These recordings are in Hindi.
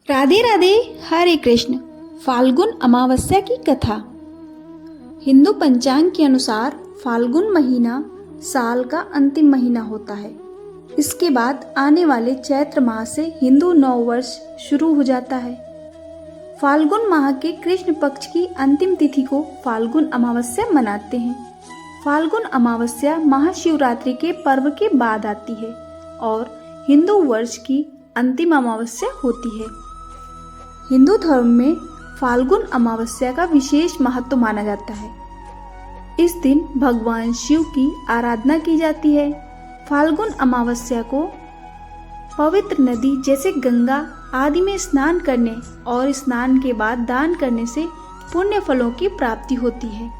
राधे राधे। हरे कृष्ण। फाल्गुन अमावस्या की कथा। हिंदू पंचांग के अनुसार फाल्गुन महीना साल का अंतिम महीना होता है। इसके बाद आने वाले चैत्र माह से हिंदू नव वर्ष शुरू हो जाता है। फाल्गुन माह के कृष्ण पक्ष की अंतिम तिथि को फाल्गुन अमावस्या मनाते हैं। फाल्गुन अमावस्या महाशिवरात्रि के पर्व के बाद आती है और हिंदू वर्ष की अंतिम अमावस्या होती है। हिंदू धर्म में फाल्गुन अमावस्या का विशेष महत्व माना जाता है। इस दिन भगवान शिव की आराधना की जाती है। फाल्गुन अमावस्या को पवित्र नदी जैसे गंगा आदि में स्नान करने और स्नान के बाद दान करने से पुण्य फलों की प्राप्ति होती है।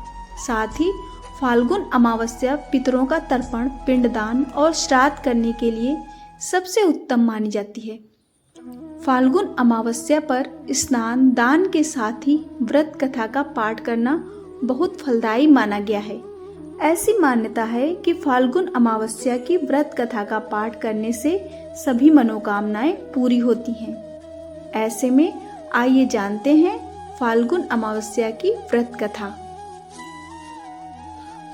साथ ही फाल्गुन अमावस्या पितरों का तर्पण, पिंडदान और श्राद्ध करने के लिए सबसे उत्तम मानी जाती है। फाल्गुन अमावस्या पर स्नान दान के साथ ही व्रत कथा का पाठ करना बहुत फलदायी माना गया है। ऐसी मान्यता है कि फाल्गुन अमावस्या की व्रत कथा का पाठ करने से सभी मनोकामनाएं पूरी होती हैं। ऐसे में आइए जानते हैं फाल्गुन अमावस्या की व्रत कथा।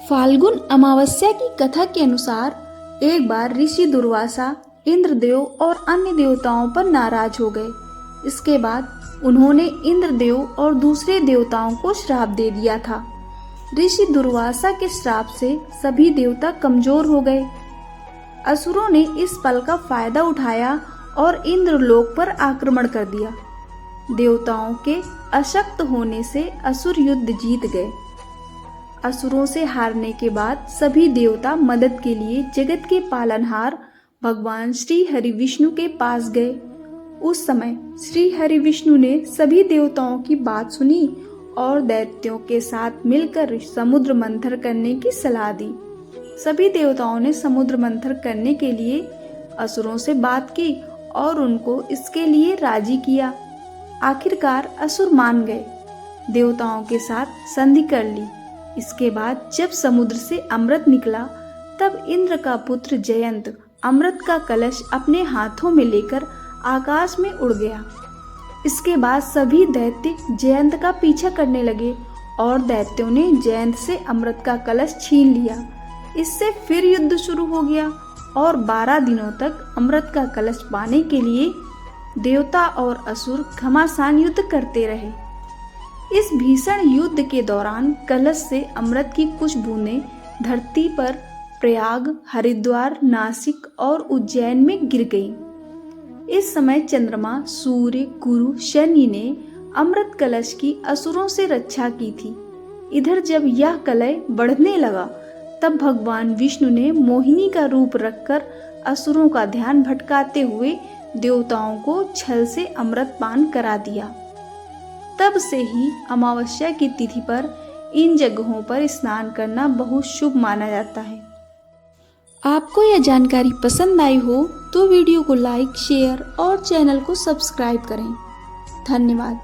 फाल्गुन अमावस्या की कथा के अनुसार एक बार ऋषि दुर्वासा इंद्रदेव और अन्य देवताओं पर नाराज हो गए। इसके बाद उन्होंने इंद्रदेव और दूसरे देवताओं को श्राप दे दिया था। ऋषि दुर्वासा के श्राप से सभी देवता कमजोर हो गए। असुरों ने इस पल का फायदा उठाया और इंद्रलोक पर आक्रमण कर दिया। देवताओं के अशक्त होने से असुर युद्ध जीत गए। असुरों से हारने के बाद सभी देवता मदद के लिए जगत के पालनहार भगवान श्री हरि विष्णु के पास गए। उस समय श्री हरि विष्णु ने सभी देवताओं की बात सुनी और दैत्यों के साथ मिलकर समुद्र मंथन करने की सलाह दी। सभी देवताओं ने समुद्र मंथन करने के लिए असुरों से बात की और उनको इसके लिए राजी किया। आखिरकार असुर मान गए, देवताओं के साथ संधि कर ली। इसके बाद जब समुद्र से अमृत निकला तब इंद्र का पुत्र जयंत अमृत का कलश अपने हाथों में लेकर आकाश में उड़ गया। इसके बाद सभी दैत्य जयंत का पीछा करने लगे और दैत्यों ने जयंत से अमृत का कलश छीन लिया। इससे फिर युद्ध शुरू हो गया और 12 दिनों तक अमृत का कलश पाने के लिए देवता और असुर घमासान युद्ध करते रहे। इस भीषण युद्ध के दौरान कलश से अमृत की कुछ बूंदें धरती पर प्रयाग, हरिद्वार, नासिक और उज्जैन में गिर गईं। इस समय चंद्रमा, सूर्य, गुरु, शनि ने अमृत कलश की असुरों से रक्षा की थी। इधर जब यह कलय बढ़ने लगा तब भगवान विष्णु ने मोहिनी का रूप रखकर असुरों का ध्यान भटकाते हुए देवताओं को छल से अमृत पान करा दिया। तब से ही अमावस्या की तिथि पर इन जगहों पर स्नान करना बहुत शुभ माना जाता है। आपको यह जानकारी पसंद आई हो तो वीडियो को लाइक, शेयर और चैनल को सब्सक्राइब करें। धन्यवाद।